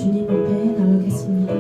주님 앞에 나가겠습니다.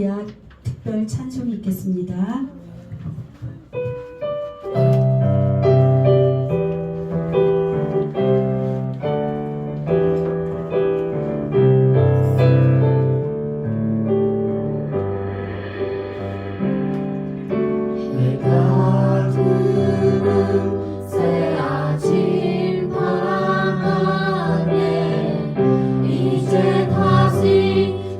할렐루야 특별 찬송이 있겠습니다.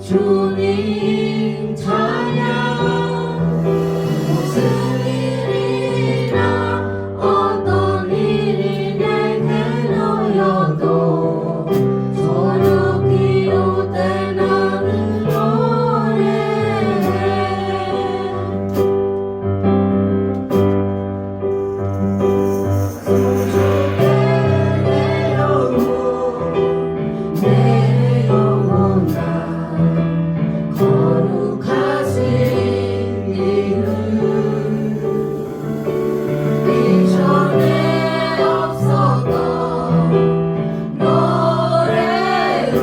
주님 찬양 무슨 일이나 어떤 일이 내게 놓여도 저녁 기도 때 나는 노래해 소중해 내 영혼 내 영혼 거룩하신 이름 이전에 없었던 노래로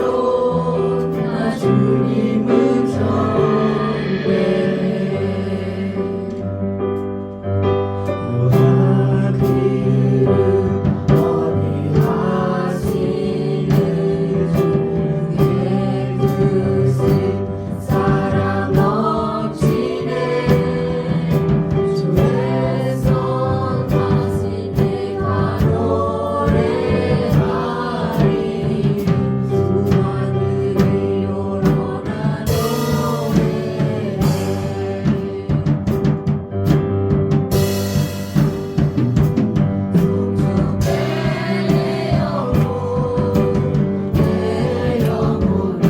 나 주님을 경배해 오라기를 어디하시는 주의 뜻을 사랑 넘치네 주의 손 다시 내가 노래하리 주 하늘을 열어 나 노래해 소중해 내 영혼 내 영혼아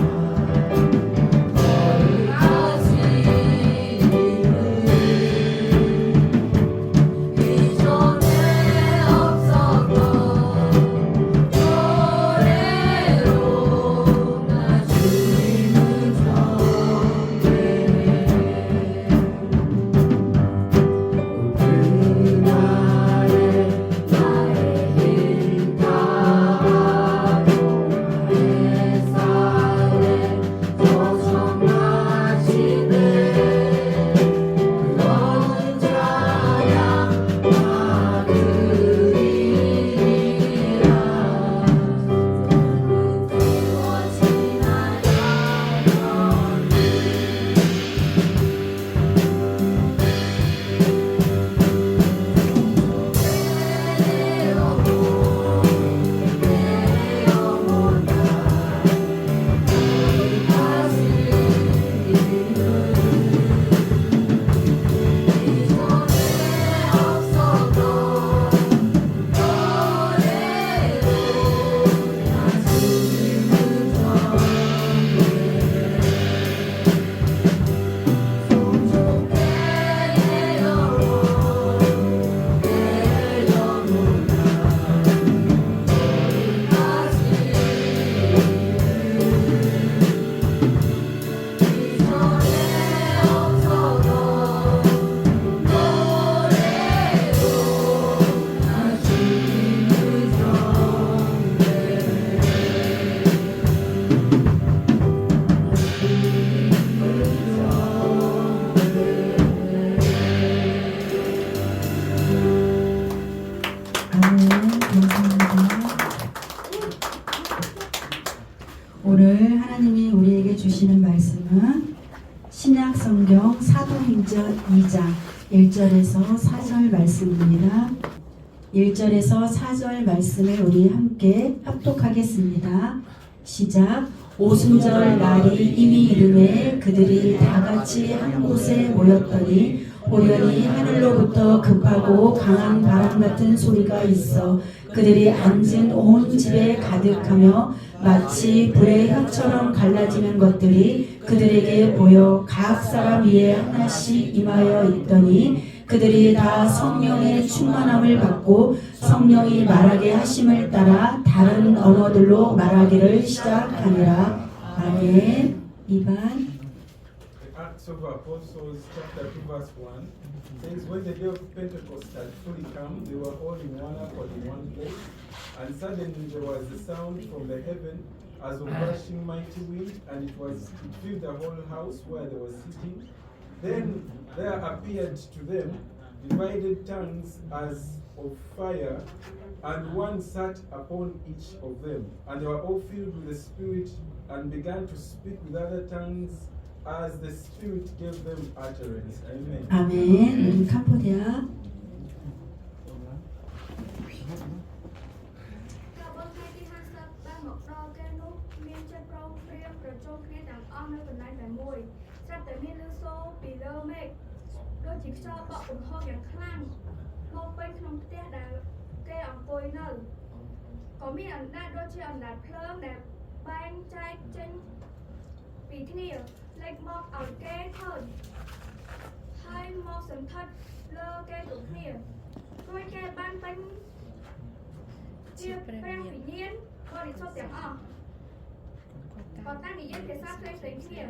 거룩하신 이름 이전에 없었던 노래로 나 주님을 경배해 그날에 나의 힘 다하고 햇살에 조성하시네 너는 찬양 받으리라 그리워진 내 영혼 내 영혼아 거룩하신 이름 이전에 없었던 노래로 나 주님을 경배해 소중해 내 영혼 내 영혼아 거룩하신 이전에 없었던 노래로 나 주님을 아멘. 감사합니다. 오늘 하나님이 우리에게 주시는 말씀은 신약 성경 사도행전 2장 1절에서 4절 말씀입니다. 1절에서 4절 말씀을 우리 함께 합독하겠습니다. 시작. 오순절 날이 이미 이르매 그들이 다 같이 한 곳에 모였더니 우연히 하늘로부터 급하고 강한 바람 같은 소리가 있어 그들이 앉은 온 집에 가득하며 마치 불의 혀처럼 갈라지는 것들이 그들에게 보여 각 사람 위에 하나씩 임하여 있더니 그들이 다 성령의 충만함을 받고 성령이 말하게 하심을 따라 다른 언어들로 말하기를 시작하니라. 아멘. 2번 Acts of Apostles, chapter 2, verse 1, says, when the day of Pentecost had fully come, they were all in one accord in one place, and suddenly there was a sound from the heaven as of rushing mighty wind, and it filled the whole house where they were sitting. Then there appeared to them divided tongues as of fire, and one sat upon each of them. And they were all filled with the Spirit, and began to speak with other tongues as the Spirit gave them utterance. Amen. 아멘. 캄보디아. Cả bốn ngày đi hai sắp ban một đo kê nút miên trên prong priêm rồi trôn kia đằng on nơi phần này phải mùi sắp tới miên lưu xô bị lơ mê đôi chỉ cho bọ ủng hộอย่างខ្លាំងមកពេញក្នុងផ្ទះដែលគេអង្គុយនៅក៏មានអណ្ដាតដូចជាអណ្ដាតភ្លើងដែលបែងចែកចេញពីគ្នាលេចមកឲ្យគេឃើញហើយមកសន្ធិដ្ឋលើគេគ្រប់គ្នារួចគេបានពេញជាព្រះវិញ្ញាណបរិសុទ្ធទាំងអស់ក៏តាមនិយាយភាសាផ្សេងៗគ្នា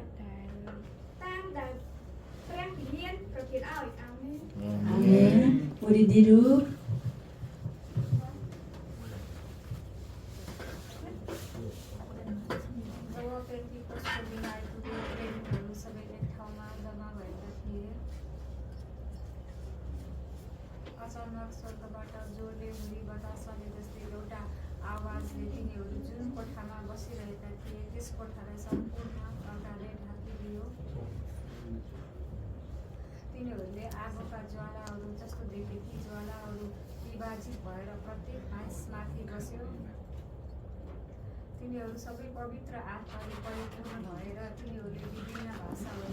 តាមដែលព្រះវិញ្ញាណប្រទានឲ្យអាមែន 아멘. 우리 니루. जब पेन्टिकोस्टको दिन आइपुग्यो प्रेमिकहरू सबै एक ठाउँमा जम्मा भएका थिए अचानक स्वर्गबाट जोडले हुरी बतासले जस्तै एउटा आवाजले तिनीहरू जुन कोठामा बसिरहेका थिए त्यस कोठालाई सम्पूर्ण पर्दाले ढाकिदियो तिनीहरूले आगोका ज्वालाहरू जस्तो देखे ती ज्वालाहरू विभाजित भएर प्रत्येक हाँसमाथि बस्यो तिनीहरू सबै पवित्र आत्माले परिपूर्ण भएर तिनीहरूले विभिन्न भाषाहरू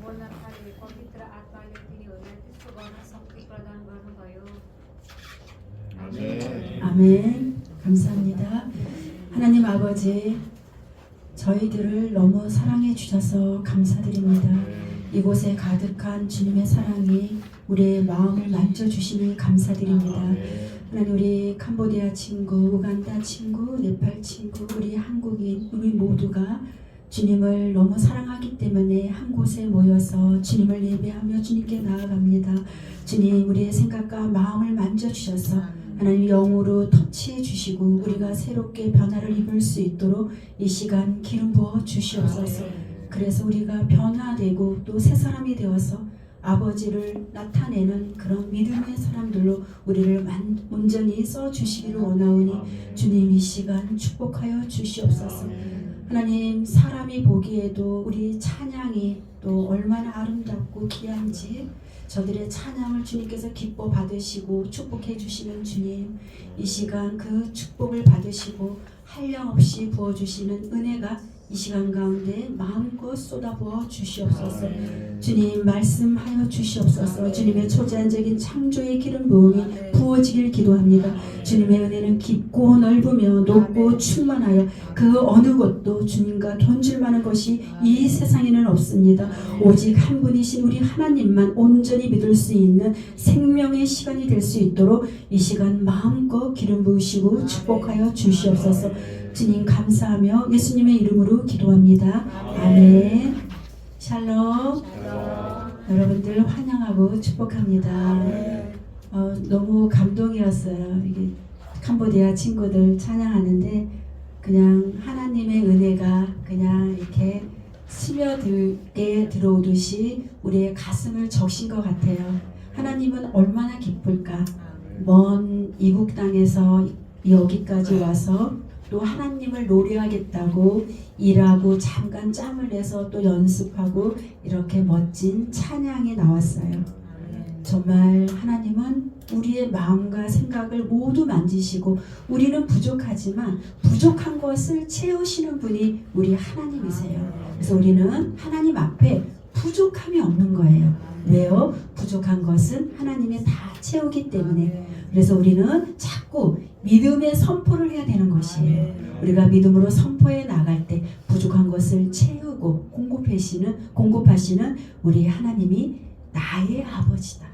बोल्न थाले पवित्र आत्माले तिनीहरूलाई त्यस्तो गर्न शक्ति प्रदान गर्नुभयो 아멘. 감사합니다. 하나님 아버지, 저희들을 너무 사랑해 주셔서 감사드립니다. 이곳에 가득한 주님의 사랑이 우리의 마음을 만져주시니 감사드립니다. 하나님 우리 캄보디아 친구, 우간다 친구, 네팔 친구, 우리 한국인, 우리 모두가 주님을 너무 사랑하기 때문에 한 곳에 모여서 주님을 예배하며 주님께 나아갑니다. 주님 우리의 생각과 마음을 만져주셔서 하나님 영으로 터치해 주시고 우리가 새롭게 변화를 입을 수 있도록 이 시간 기름 부어 주시옵소서. 그래서 우리가 변화되고 또 새 사람이 되어서 아버지를 나타내는 그런 믿음의 사람들로 우리를 온전히 써주시기를 원하오니 주님 이 시간 축복하여 주시옵소서. 하나님 사람이 보기에도 우리 찬양이 또 얼마나 아름답고 귀한지 저들의 찬양을 주님께서 기뻐 받으시고 축복해 주시는 주님 이 시간 그 축복을 받으시고 한량없이 부어주시는 은혜가 이 시간 가운데 마음껏 쏟아부어 주시옵소서. 주님 말씀하여 주시옵소서. 주님의 초자연적인 창조의 기름 부음이 부어지길 기도합니다. 주님의 은혜는 깊고 넓으며 높고 충만하여 그 어느 것도 주님과 견줄 만한 것이 이 세상에는 없습니다. 오직 한 분이신 우리 하나님만 온전히 믿을 수 있는 생명의 시간이 될 수 있도록 이 시간 마음껏 기름 부으시고 축복하여 주시옵소서. 주님 감사하며 예수님의 이름으로 기도합니다. 아멘. 샬롬. 여러분들 환영하고 축복합니다. 너무 감동이었어요. 이게 캄보디아 친구들 찬양하는데 그냥 하나님의 은혜가 그냥 이렇게 스며들게 들어오듯이 우리의 가슴을 적신 것 같아요. 하나님은 얼마나 기쁠까? 먼 이국 땅에서 여기까지 와서 또 하나님을 노래하겠다고 일하고 잠깐 짬을 내서 또 연습하고 이렇게 멋진 찬양이 나왔어요. 정말 하나님은 우리의 마음과 생각을 모두 만지시고 우리는 부족하지만 부족한 것을 채우시는 분이 우리 하나님이세요. 그래서 우리는 하나님 앞에 부족함이 없는 거예요. 왜요? 부족한 것은 하나님이 다 채우기 때문에. 그래서 우리는 자꾸 믿음의 선포를 해야 되는 것이에요. 우리가 믿음으로 선포해 나갈 때 부족한 것을 채우고 공급하시는 우리 하나님이 나의 아버지다.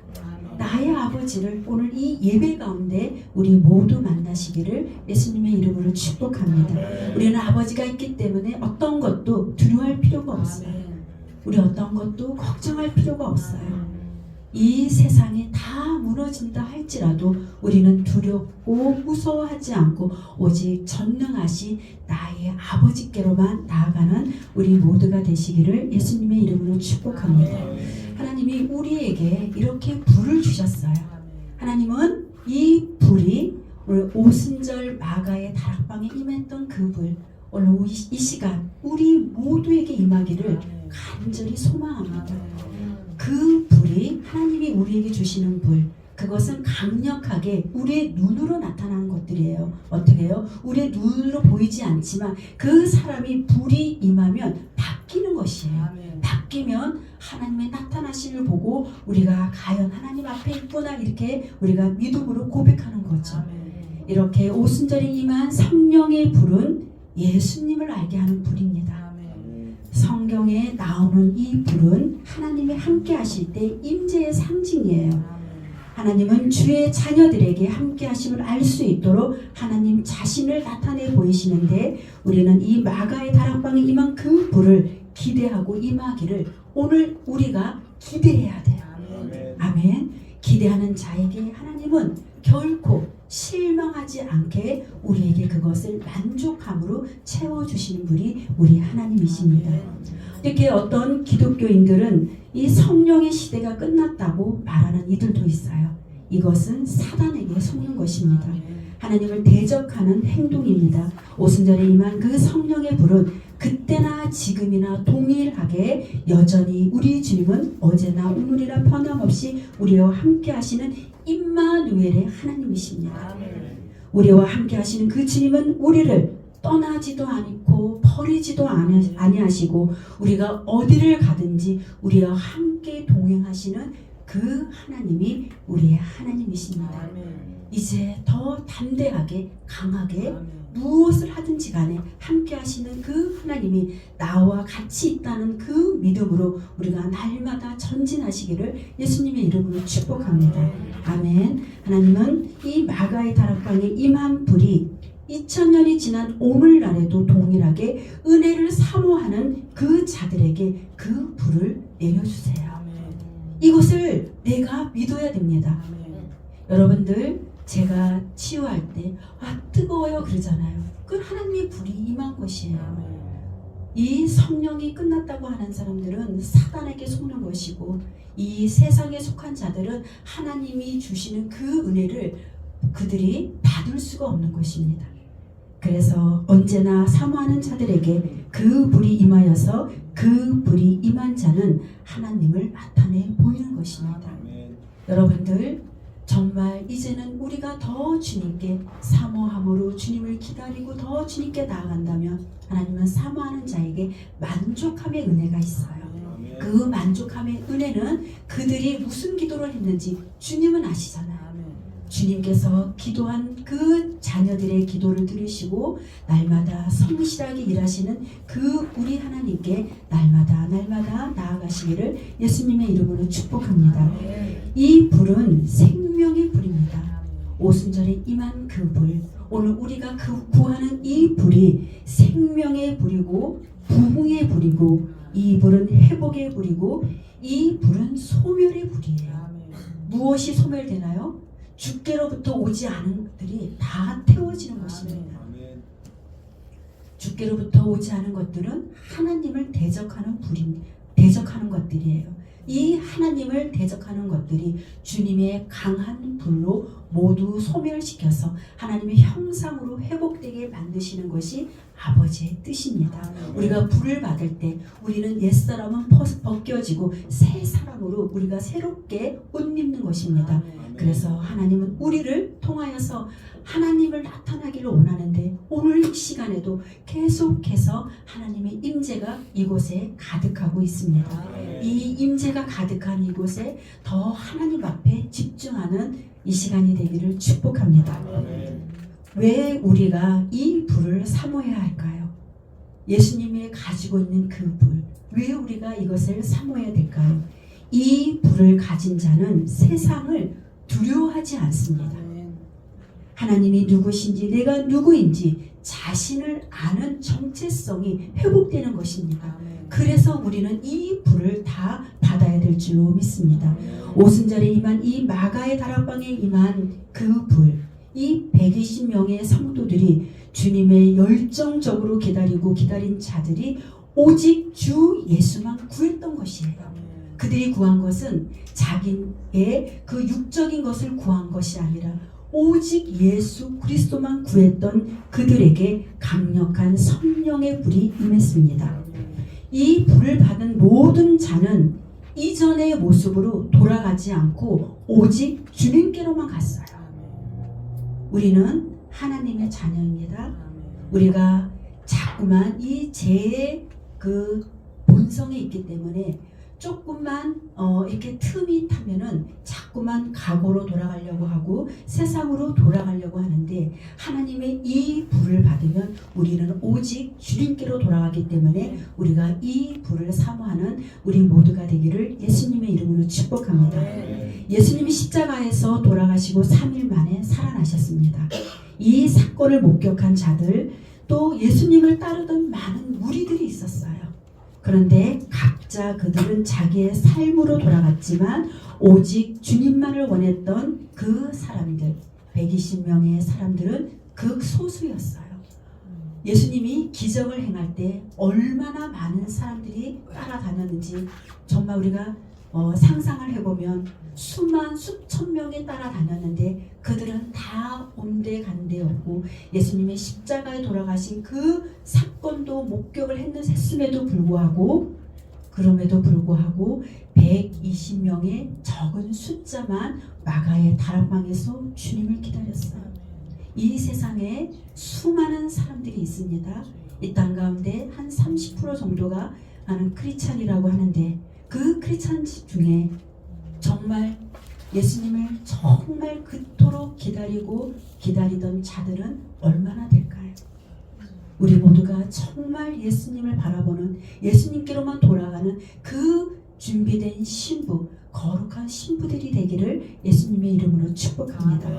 나의 아버지를 오늘 이 예배 가운데 우리 모두 만나시기를 예수님의 이름으로 축복합니다. 우리는 아버지가 있기 때문에 어떤 것도 두려워할 필요가 없어요. 우리 어떤 것도 걱정할 필요가 없어요. 이 세상이 다 무너진다 할지라도 우리는 두렵고 무서워하지 않고 오직 전능하신 나의 아버지께로만 나아가는 우리 모두가 되시기를 예수님의 이름으로 축복합니다. 하나님이 우리에게 이렇게 불을 주셨어요. 하나님은 이 불이 오늘 오순절 마가의 다락방에 임했던 그 불, 오늘 이 시간 우리 모두에게 임하기를 간절히 소망합니다. 그 불이 하나님이 우리에게 주시는 불, 그것은 강력하게 우리의 눈으로 나타나는 것들이에요. 어떻게 해요? 우리의 눈으로 보이지 않지만 그 사람이 불이 임하면 바뀌는 것이에요. 바뀌면 하나님의 나타나심을 보고 우리가 과연 하나님 앞에 있구나 이렇게 우리가 믿음으로 고백하는 거죠. 이렇게 오순절에 임한 성령의 불은 예수님을 알게 하는 불입니다. 성경에 나오는 이 불은 하나님이 함께 하실 때 임재의 상징이에요. 하나님은 주의 자녀들에게 함께 하심을 알 수 있도록 하나님 자신을 나타내 보이시는데 우리는 이 마가의 다락방에 임한 그 불을 기대하고 임하기를 오늘 우리가 기대해야 돼요. 아멘. 기대하는 자에게 하나님은 결코 실망하지 않게 우리에게 그것을 만족함으로 채워주시는 분이 우리 하나님이십니다. 이렇게 어떤 기독교인들은 이 성령의 시대가 끝났다고 말하는 이들도 있어요. 이것은 사단에게 속는 것입니다. 하나님을 대적하는 행동입니다. 오순절에 임한 그 성령의 불은 그때나 지금이나 동일하게 여전히 우리 주님은 어제나 오늘이나 변함없이 우리와 함께 하시는 임마누엘의 하나님이십니다. 우리와 함께 하시는 그 주님은 우리를 떠나지도 않고 버리지도 아니하시고 우리가 어디를 가든지 우리와 함께 동행하시는 그 하나님이 우리의 하나님이십니다. 이제 더 담대하게 강하게 무엇을 하든지 간에 함께 하시는 그 하나님이 나와 같이 있다는 그 믿음으로 우리가 날마다 전진하시기를 예수님의 이름으로 축복합니다. 아멘. 하나님은 이 마가의 다락방에 임한 불이 2000년이 지난 오늘날에도 동일하게 은혜를 사모하는 그 자들에게 그 불을 내려주세요. 이것을 내가 믿어야 됩니다. 여러분들 제가 치유할 때 뜨거워요 그러잖아요. 그 하나님의 불이 임한 것이에요. 이 성령이 끝났다고 하는 사람들은 사단에게 속는 것이고 이 세상에 속한 자들은 하나님이 주시는 그 은혜를 그들이 받을 수가 없는 것입니다. 그래서 언제나 사모하는 자들에게 그 불이 임하여서 그 불이 임한 자는 하나님을 나타내 보이는 것입니다. 여러분들 정말 이제는 우리가 더 주님께 사모함으로 주님을 기다리고 더 주님께 나아간다면 하나님은 사모하는 자에게 만족함의 은혜가 있어요. 그 만족함의 은혜는 그들이 무슨 기도를 했는지 주님은 아시잖아요. 주님께서 기도한 그 자녀들의 기도를 들으시고 날마다 성실하게 일하시는 그 우리 하나님께 날마다 나아가시기를 예수님의 이름으로 축복합니다. 이 불은 생명의 불입니다. 오순절에 임한 그 불, 오늘 우리가 구하는 이 불이 생명의 불이고 부흥의 불이고 이 불은 회복의 불이고 이 불은 소멸의 불이에요. 무엇이 소멸되나요? 주께로부터 오지 않은 것들이 다 태워지는 것입니다. 주께로부터 오지 않은 것들은 하나님을 대적하는 것들이에요. 이 하나님을 대적하는 것들이 주님의 강한 불로 모두 소멸시켜서 하나님의 형상으로 회복되게 만드시는 것이 아버지의 뜻입니다. 우리가 불을 받을 때 우리는 옛사람은 벗겨지고 새 사람으로 우리가 새롭게 옷 입는 것입니다. 그래서 하나님은 우리를 통하여서 하나님을 나타나기를 원하는데 오늘 이 시간에도 계속해서 하나님의 임재가 이곳에 가득하고 있습니다. 이 임재가 가득한 이곳에 더 하나님 앞에 집중하는 이 시간이 되기를 축복합니다. 왜 우리가 이 불을 사모해야 할까요? 예수님이 가지고 있는 그 불, 왜 우리가 이것을 사모해야 될까요? 이 불을 가진 자는 세상을 두려워하지 않습니다. 하나님이 누구신지 내가 누구인지 자신을 아는 정체성이 회복되는 것입니다. 그래서 우리는 이 불을 다 받아야 될 줄로 믿습니다. 오순절에 임한 이 마가의 다락방에 임한 그 불, 이 120명의 성도들이 주님의 열정적으로 기다린 자들이 오직 주 예수만 구했던 것이에요. 그들이 구한 것은 자기의 그 육적인 것을 구한 것이 아니라 오직 예수 그리스도만 구했던 그들에게 강력한 성령의 불이 임했습니다. 이 불을 받은 모든 자는 이전의 모습으로 돌아가지 않고 오직 주님께로만 갔어요. 우리는 하나님의 자녀입니다. 우리가 자꾸만 이 죄의 그 본성에 있기 때문에 조금만 이렇게 틈이 타면은 자꾸만 과거로 돌아가려고 하고 세상으로 돌아가려고 하는데, 하나님의 이 불을 받으면 우리는 오직 주님께로 돌아가기 때문에 우리가 이 불을 사모하는 우리 모두가 되기를 예수님의 이름으로 축복합니다. 예수님이 십자가에서 돌아가시고 3일 만에 살아나셨습니다. 이 사건을 목격한 자들, 또 예수님을 따르던 많은 무리들이 있었어요. 그런데 각자 그들은 자기의 삶으로 돌아갔지만 오직 주님만을 원했던 그 사람들, 120명의 사람들은 극소수였어요. 예수님이 기적을 행할 때 얼마나 많은 사람들이 따라다녔는지 정말 우리가 상상을 해보면 수천 명이 따라다녔는데 그들은 다 온데간데 없고, 예수님의 십자가에 돌아가신 그 사건도 목격을 했음에도 불구하고, 그럼에도 불구하고 120명의 적은 숫자만 마가의 다락방에서 주님을 기다렸어요. 이 세상에 수많은 사람들이 있습니다. 이 땅 가운데 한 30% 정도가 나는 크리스찬이라고 하는데, 그 크리스찬 중에 정말 예수님을 정말 그토록 기다리던 자들은 얼마나 될까요? 우리 모두가 정말 예수님을 바라보는, 예수님께로만 돌아가는 그 준비된 신부, 거룩한 신부들이 되기를 예수님의 이름으로 축복합니다.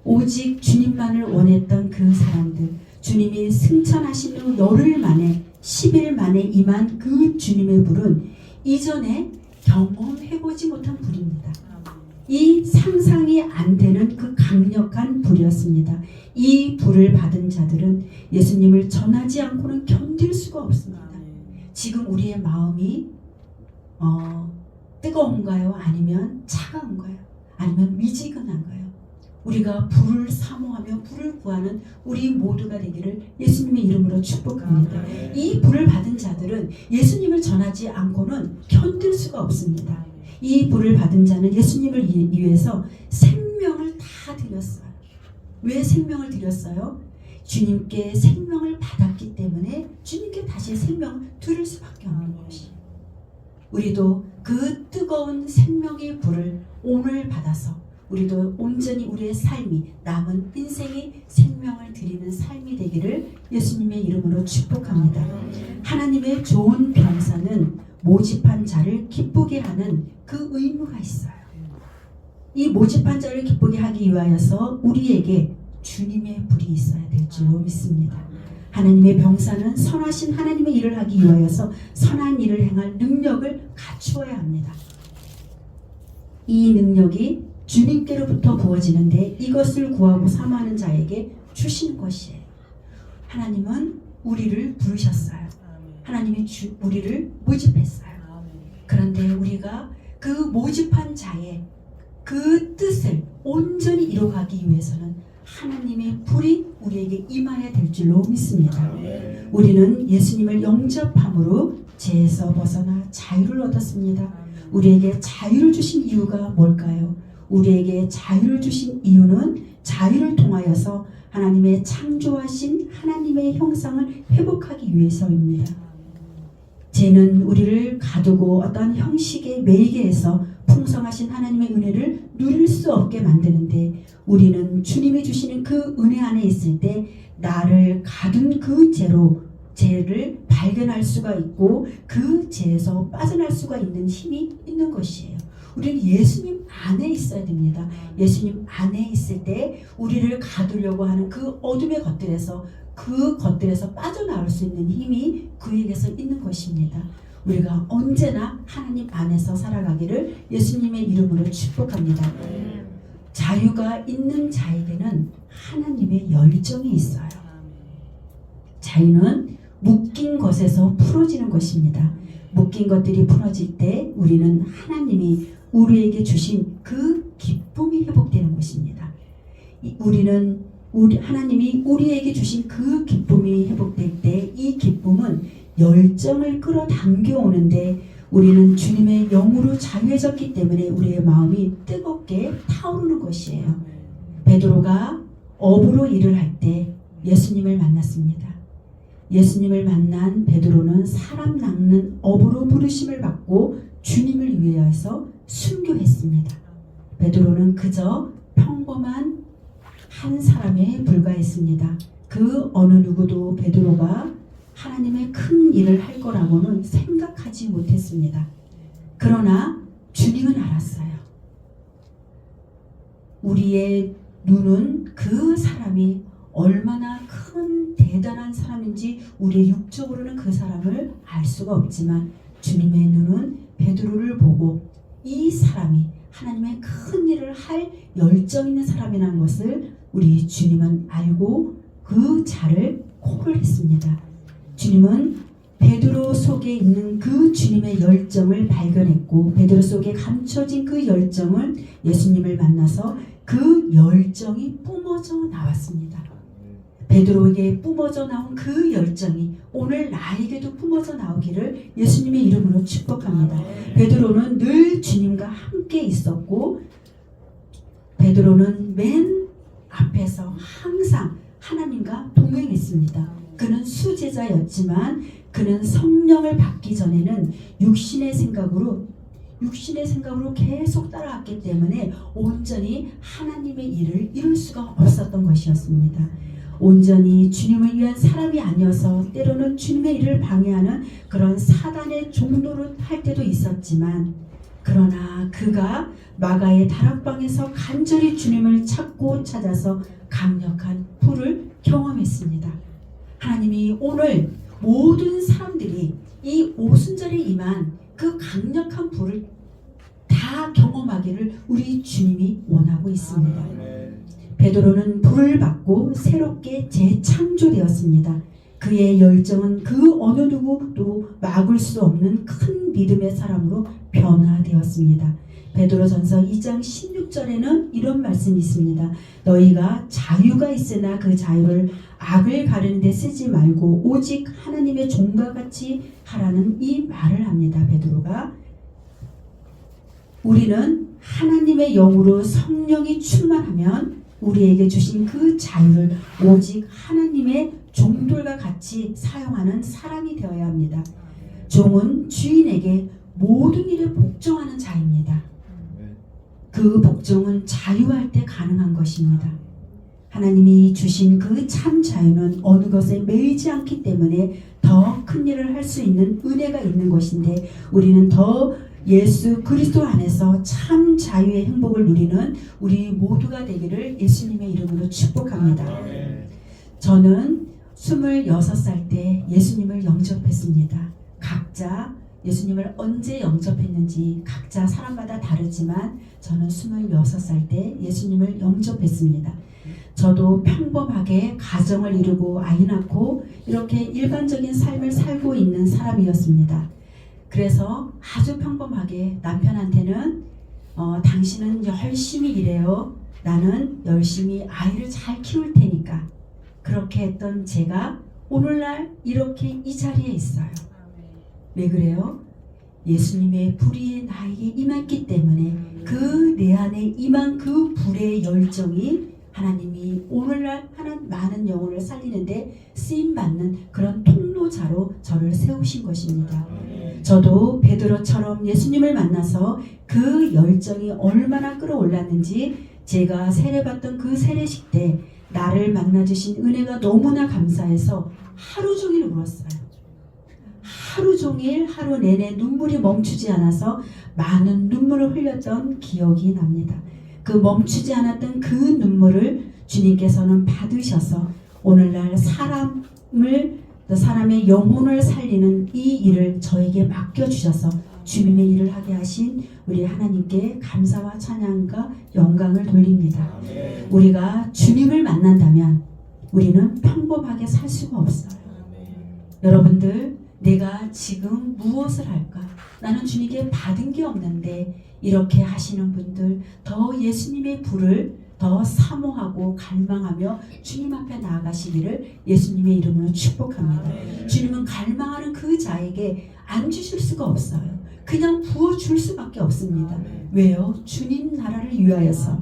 오직 주님만을 원했던 그 사람들, 주님이 승천하신 후 열흘 만에 10일 만에 임한 그 주님의 불은 이전에 경험해보지 못한 불입니다. 이 상상이 안 되는 그 강력한 불이었습니다. 이 불을 받은 자들은 예수님을 전하지 않고는 견딜 수가 없습니다. 지금 우리의 마음이 뜨거운가요? 아니면 차가운가요? 아니면 미지근한가요? 우리가 불을 사모하며 불을 구하는 우리 모두가 되기를 예수님의 이름으로 축복합니다. 이 불을 받은 자들은 예수님을 전하지 않고는 견딜 수가 없습니다. 이 불을 받은 자는 예수님을 위해서 생명을 다 드렸어요. 왜 생명을 드렸어요? 주님께 생명을 받았기 때문에 주님께 다시 생명을 드릴 수밖에 없는 것이에요. 우리도 그 뜨거운 생명의 불을 오늘 받아서 우리도 온전히 우리의 삶이, 남은 인생이 생명을 드리는 삶이 되기를 예수님의 이름으로 축복합니다. 하나님의 좋은 병사는 모집한 자를 기쁘게 하는 그 의무가 있어요. 이 모집한 자를 기쁘게 하기 위하여서 우리에게 주님의 불이 있어야 될 줄로 믿습니다. 하나님의 병사는 선하신 하나님의 일을 하기 위하여서 선한 일을 행할 능력을 갖추어야 합니다. 이 능력이 주님께로부터 부어지는데 이것을 구하고 사모하는 자에게 주시는 것이에요. 하나님은 우리를 부르셨어요. 하나님이 우리를 모집했어요. 그런데 우리가 그 모집한 자의 그 뜻을 온전히 이루어가기 위해서는 하나님의 불이 우리에게 임해야 될 줄로 믿습니다. 우리는 예수님을 영접함으로 죄에서 벗어나 자유를 얻었습니다. 우리에게 자유를 주신 이유가 뭘까요? 우리에게 자유를 주신 이유는 자유를 통하여서 하나님의 창조하신 하나님의 형상을 회복하기 위해서입니다. 죄는 우리를 가두고 어떤 형식에 매이게 해서 풍성하신 하나님의 은혜를 누릴 수 없게 만드는데, 우리는 주님이 주시는 그 은혜 안에 있을 때 나를 가둔 그 죄를 발견할 수가 있고 그 죄에서 빠져날 수가 있는 힘이 있는 것이에요. 우리는 예수님 안에 있어야 됩니다. 예수님 안에 있을 때 우리를 가두려고 하는 그 어둠의 것들에서 빠져나올 수 있는 힘이 그에게서 있는 것입니다. 우리가 언제나 하나님 안에서 살아가기를 예수님의 이름으로 축복합니다. 자유가 있는 자에게는 하나님의 열정이 있어요. 자유는 묶인 것에서 풀어지는 것입니다. 묶인 것들이 풀어질 때 우리는 하나님이 우리에게 주신 그 기쁨이 회복되는 것입니다. 하나님이 우리에게 주신 그 기쁨이 회복될 때 이 기쁨은 열정을 끌어당겨 오는데 우리는 주님의 영으로 자유해졌기 때문에 우리의 마음이 뜨겁게 타오르는 것이에요. 베드로가 업으로 일을 할 때 예수님을 만났습니다. 예수님을 만난 베드로는 사람 낚는 업으로 부르심을 받고 주님을 위하여서 순교했습니다. 베드로는 그저 평범한 한 사람에 불과했습니다. 그 어느 누구도 베드로가 하나님의 큰 일을 할 거라고는 생각하지 못했습니다. 그러나 주님은 알았어요. 우리의 눈은 그 사람이 얼마나 큰 대단한 사람인지 우리의 육적으로는 그 사람을 알 수가 없지만 주님의 눈은 베드로를 보고 이 사람이 하나님의 큰 일을 할 열정 있는 사람이라는 것을 우리 주님은 알고 그 자를 코를 했습니다. 주님은 베드로 속에 있는 그 주님의 열정을 발견했고 베드로 속에 감춰진 그 열정을 예수님을 만나서 그 열정이 뿜어져 나왔습니다. 베드로에게 뿜어져 나온 그 열정이 오늘 나에게도 뿜어져 나오기를 예수님의 이름으로 축복합니다. 베드로는 늘 주님과 함께 있었고 베드로는 맨 앞에서 항상 하나님과 동행했습니다. 그는 수제자였지만 그는 성령을 받기 전에는 육신의 생각으로 계속 따라왔기 때문에 온전히 하나님의 일을 이룰 수가 없었던 것이었습니다. 온전히 주님을 위한 사람이 아니어서 때로는 주님의 일을 방해하는 그런 사단의 종노릇 할 때도 있었지만 그러나 그가 마가의 다락방에서 간절히 주님을 찾아서 강력한 불을 경험했습니다. 하나님이 오늘 모든 사람들이 이 오순절에 임한 그 강력한 불을 다 경험하기를 우리 주님이 원하고 있습니다. 베드로는 불을 받고 새롭게 재창조되었습니다. 그의 열정은 그 어느 누구도 막을 수 없는 큰 믿음의 사람으로 변화되었습니다. 베드로전서 2장 16절에는 이런 말씀이 있습니다. 너희가 자유가 있으나 그 자유를 악을 가르는 데 쓰지 말고 오직 하나님의 종과 같이 하라는 이 말을 합니다. 베드로가 우리는 하나님의 영으로 성령이 충만하면 우리에게 주신 그 자유를 오직 하나님의 종들과 같이 사용하는 사람이 되어야 합니다. 종은 주인에게 모든 일에 복종하는 자입니다. 그 복종은 자유할 때 가능한 것입니다. 하나님이 주신 그 참 자유는 어느 것에 매이지 않기 때문에 더 큰 일을 할 수 있는 은혜가 있는 것인데 우리는 더 예수 그리스도 안에서 참 자유의 행복을 누리는 우리 모두가 되기를 예수님의 이름으로 축복합니다. 저는 26살 때 예수님을 영접했습니다. 각자 예수님을 언제 영접했는지 각자 사람마다 다르지만 저는 26살 때 예수님을 영접했습니다. 저도 평범하게 가정을 이루고 아이 낳고 이렇게 일반적인 삶을 살고 있는 사람이었습니다. 그래서 아주 평범하게 남편한테는 당신은 열심히 일해요. 나는 열심히 아이를 잘 키울 테니까. 그렇게 했던 제가 오늘날 이렇게 이 자리에 있어요. 왜 그래요? 예수님의 불이 나에게 임했기 때문에 그 내 안에 임한 그 불의 열정이 하나님이 오늘날 많은 영혼을 살리는데 쓰임받는 그런 통로자로 저를 세우신 것입니다. 저도 베드로처럼 예수님을 만나서 그 열정이 얼마나 끌어올랐는지 제가 세례받던 그 세례식 때 나를 만나주신 은혜가 너무나 감사해서 하루 종일 울었어요. 하루 종일 하루 내내 눈물이 멈추지 않아서 많은 눈물을 흘렸던 기억이 납니다. 그 멈추지 않았던 그 눈물을 주님께서는 받으셔서 오늘날 사람의 영혼을 살리는 이 일을 저에게 맡겨주셔서 주님의 일을 하게 하신 우리 하나님께 감사와 찬양과 영광을 돌립니다. 우리가 주님을 만난다면 우리는 평범하게 살 수가 없어요. 여러분들, 내가 지금 무엇을 할까? 나는 주님께 받은 게 없는데, 이렇게 하시는 분들, 더 예수님의 불을 더 사모하고 갈망하며 주님 앞에 나아가시기를 예수님의 이름으로 축복합니다. 주님은 갈망하는 그 자에게 안 주실 수가 없어요. 그냥 부어줄 수밖에 없습니다. 왜요? 주님 나라를 위하여서.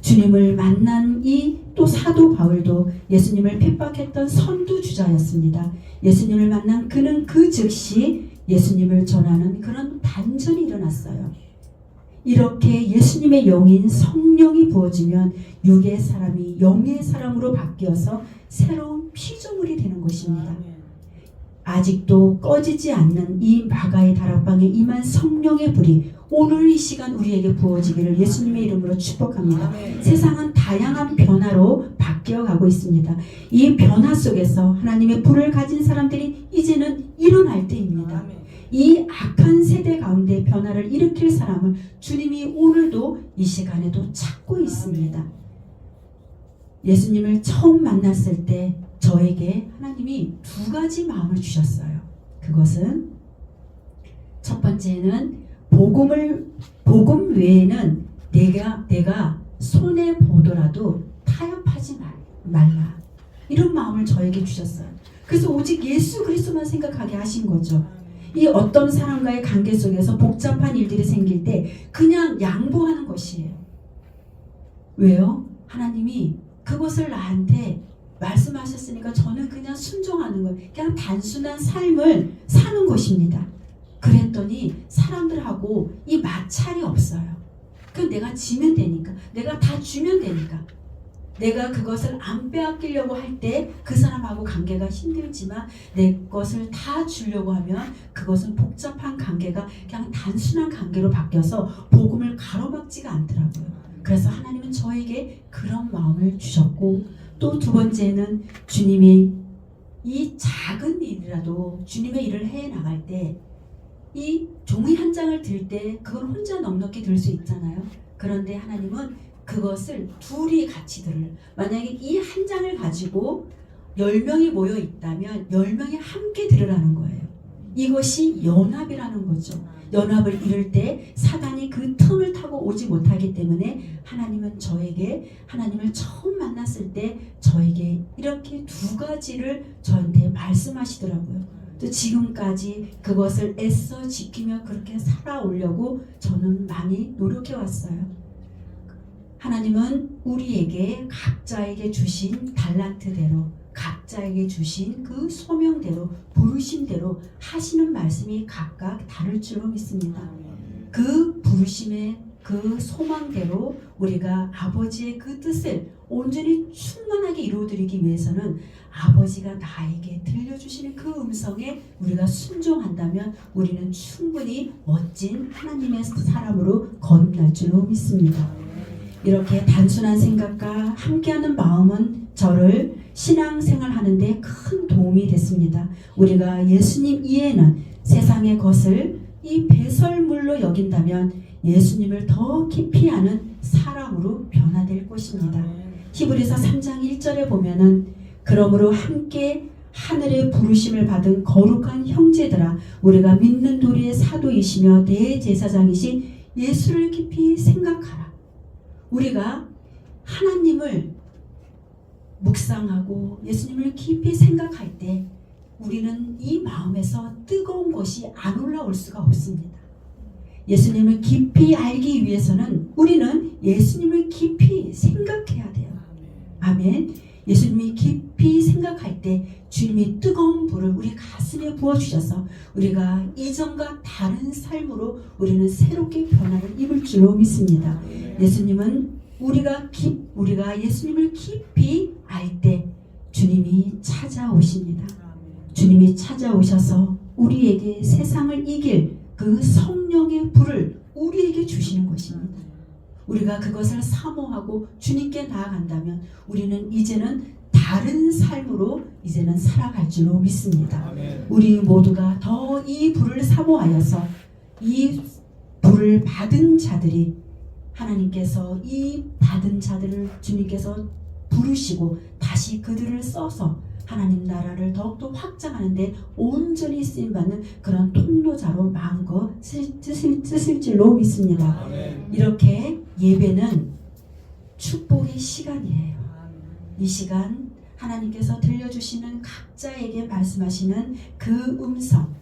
주님을 만난 이 또 사도 바울도 예수님을 핍박했던 선두주자였습니다. 예수님을 만난 그는 그 즉시 예수님을 전하는 그런 반전이 일어났어요. 이렇게 예수님의 영인 성령이 부어지면 육의 사람이 영의 사람으로 바뀌어서 새로운 피조물이 되는 것입니다. 아직도 꺼지지 않는 이 마가의 다락방에 임한 성령의 불이 오늘 이 시간 우리에게 부어지기를 예수님의 이름으로 축복합니다. 세상은 다양한 변화로 바뀌어가고 있습니다. 이 변화 속에서 하나님의 불을 가진 사람들이 이제는 일어날 때입니다. 이 악한 세대 가운데 변화를 일으킬 사람을 주님이 오늘도 이 시간에도 찾고 있습니다. 예수님을 처음 만났을 때 저에게 하나님이 두 가지 마음을 주셨어요. 그것은 첫 번째는 복음 외에는 내가 손해 보더라도 타협하지 말라. 이런 마음을 저에게 주셨어요. 그래서 오직 예수 그리스도만 생각하게 하신 거죠. 이 어떤 사람과의 관계 속에서 복잡한 일들이 생길 때 그냥 양보하는 것이에요. 왜요? 하나님이 그것을 나한테 말씀하셨으니까 저는 그냥 순종하는 거예요. 그냥 단순한 삶을 사는 것입니다. 그랬더니 사람들하고 이 마찰이 없어요. 그럼 내가 지면 되니까, 내가 다 주면 되니까, 내가 그것을 안 빼앗기려고 할 때 그 사람하고 관계가 힘들지만 내 것을 다 주려고 하면 그것은 복잡한 관계가 그냥 단순한 관계로 바뀌어서 복음을 가로막지가 않더라고요. 그래서 하나님은 저에게 그런 마음을 주셨고, 또 두 번째는 주님이 이 작은 일이라도 주님의 일을 해 나갈 때 이 종이 한 장을 들 때 그걸 혼자 넉넉히 들 수 있잖아요. 그런데 하나님은 그것을 둘이 같이 들을, 만약에 이 한 장을 가지고 10명이 모여 있다면 10명이 함께 들으라는 거예요. 이것이 연합이라는 거죠. 연합을 이룰 때 사단이 그 틈을 타고 오지 못하기 때문에 하나님은 하나님을 처음 만났을 때 저에게 이렇게 두 가지를 저한테 말씀하시더라고요. 또 지금까지 그것을 애써 지키며 그렇게 살아오려고 저는 많이 노력해 왔어요. 하나님은 우리에게 각자에게 주신 달란트대로, 각자에게 주신 그 소명대로, 부르심대로 하시는 말씀이 각각 다를 줄로 믿습니다. 그 부르심의 그 소망대로 우리가 아버지의 그 뜻을 온전히 충만하게 이루어드리기 위해서는 아버지가 나에게 들려주시는 그 음성에 우리가 순종한다면 우리는 충분히 멋진 하나님의 사람으로 거듭날 줄로 믿습니다. 이렇게 단순한 생각과 함께하는 마음은 저를 신앙생활 하는데 큰 도움이 됐습니다. 우리가 예수님 이해는 세상의 것을 이 배설물로 여긴다면 예수님을 더 깊이 아는 사람으로 변화될 것입니다. 히브리서 3장 1절에 보면은 그러므로 함께 하늘의 부르심을 받은 거룩한 형제들아, 우리가 믿는 도리의 사도이시며 대제사장이신 예수를 깊이 생각하라. 우리가 하나님을 묵상하고 예수님을 깊이 생각할 때 우리는 이 마음에서 뜨거운 것이 안 올라올 수가 없습니다. 예수님을 깊이 알기 위해서는 우리는 예수님을 깊이 생각해야 돼요. 아멘. 예수님이 깊이 생각할 때 주님이 뜨거운 불을 우리 가슴에 부어주셔서 우리가 이전과 다른 삶으로 우리는 새롭게 변화를 입을 줄로 믿습니다. 예수님은 우리가 예수님을 깊이 알 때 주님이 찾아오십니다. 주님이 찾아오셔서 우리에게 세상을 이길 그 성령의 불을 우리에게 주시는 것입니다. 우리가 그것을 사모하고 주님께 나아간다면 우리는 이제는 다른 삶으로 이제는 살아갈 줄로 믿습니다. 우리 모두가 더 이 불을 사모하여서 이 불을 받은 자들이 하나님께서 이 받은 자들을 주님께서 부르시고 다시 그들을 써서 하나님 나라를 더욱더 확장하는데 온전히 쓰임받는 그런 통로자로 마음껏 쓰실 줄로 믿습니다. 이렇게 예배는 축복의 시간이에요. 이 시간 하나님께서 들려주시는 각자에게 말씀하시는 그 음성,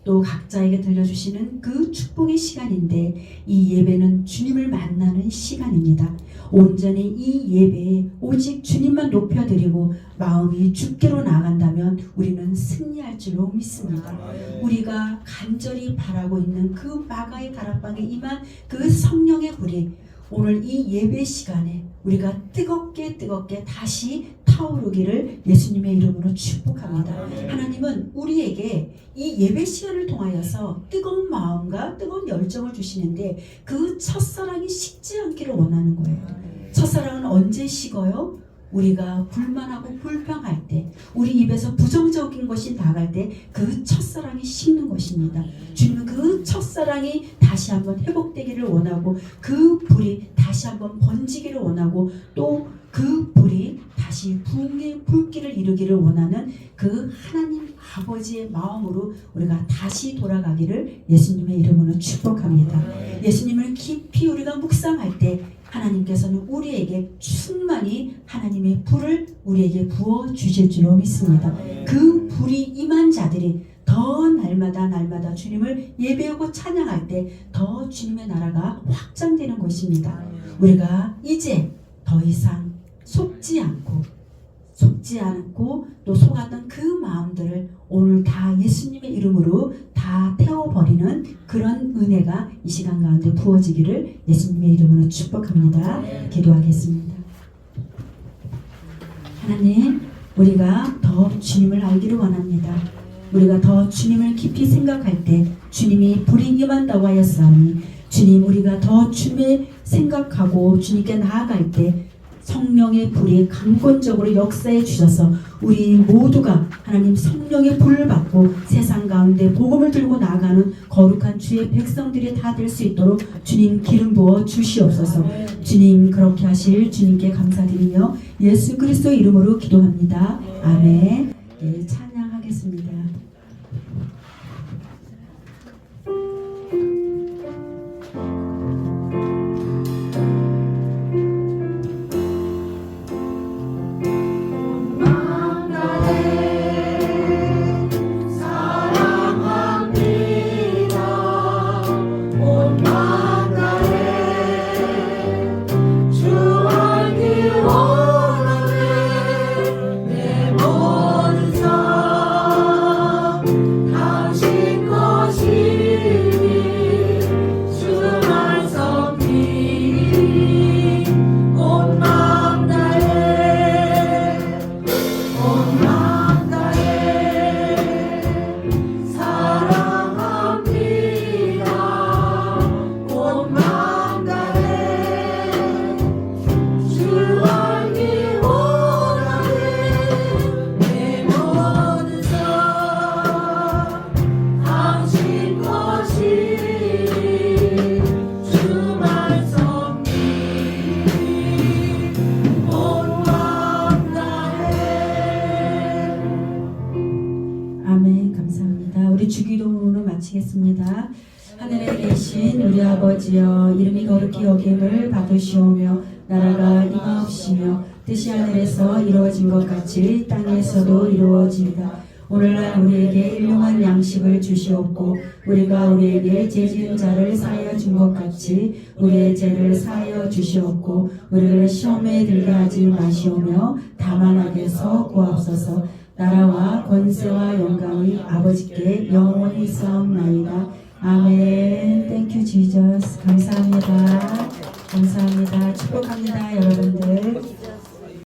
또 각자에게 들려주시는 그 축복의 시간인데 이 예배는 주님을 만나는 시간입니다. 온전히 이 예배에 오직 주님만 높여드리고 마음이 주께로 나아간다면 우리는 승리할 줄로 믿습니다. 우리가 간절히 바라고 있는 그 마가의 다락방에 임한 그 성령의 불이 오늘 이 예배 시간에 우리가 뜨겁게 다시 타오르기를 예수님의 이름으로 축복합니다. 하나님은 우리에게 이 예배 시간을 통하여서 뜨거운 마음과 뜨거운 열정을 주시는데 그 첫사랑이 식지 않기를 원하는 거예요. 첫사랑은 언제 식어요? 우리가 불만하고 불평할 때, 우리 입에서 부정적인 것이 나갈 때 그 첫사랑이 식는 것입니다. 주님은 그 첫사랑이 다시 한번 회복되기를 원하고 그 불이 다시 한번 번지기를 원하고 또 그 불이 다시 부흥의 불길을 이루기를 원하는 그 하나님 아버지의 마음으로 우리가 다시 돌아가기를 예수님의 이름으로 축복합니다. 예수님을 깊이 우리가 묵상할 때 하나님께서는 우리에게 충만히 하나님의 불을 우리에게 부어 주실 줄로 믿습니다. 그 불이 임한 자들이 더 날마다 주님을 예배하고 찬양할 때 더 주님의 나라가 확장되는 것입니다. 우리가 이제 더 이상 속지 않고 또 속았던 그 마음들을 오늘 다 예수님의 이름으로 다 태워버리는 그런 은혜가 이 시간 가운데 부어지기를 예수님의 이름으로 축복합니다. 기도하겠습니다. 하나님, 우리가 더 주님을 알기를 원합니다. 우리가 더 주님을 깊이 생각할 때 주님이 불이 임한다고 하였사오니 주님, 우리가 더 주님을 생각하고 주님께 나아갈 때 성령의 불이 강권적으로 역사해 주셔서 우리 모두가 하나님 성령의 불을 받고 세상 가운데 복음을 들고 나아가는 거룩한 주의 백성들이 다 될 수 있도록 주님 기름 부어 주시옵소서. 주님 그렇게 하실 주님께 감사드리며 예수 그리스도 이름으로 기도합니다. 아멘. 네, 찬양하겠습니다. 주기도문으로 마치겠습니다. 하늘에 계신 우리 아버지여, 이름이 거룩히 여김을 받으시오며 나라가 임하옵시며 뜻이 하늘에서 이루어진 것 같이 땅에서도 이루어지이다. 오늘날 우리에게 일용할 양식을 주시옵고 우리가 우리에게 죄 지은 자를 사하여 준 것 같이 우리의 죄를 사하여 주시옵고 우리를 시험에 들게 하지 마시오며 다만 악에서 구하옵소서. 나라와 권세와 영광이 아버지께 영원히 있사옵나이다. 아멘. 땡큐 지저스. 감사합니다. 축복합니다 여러분들.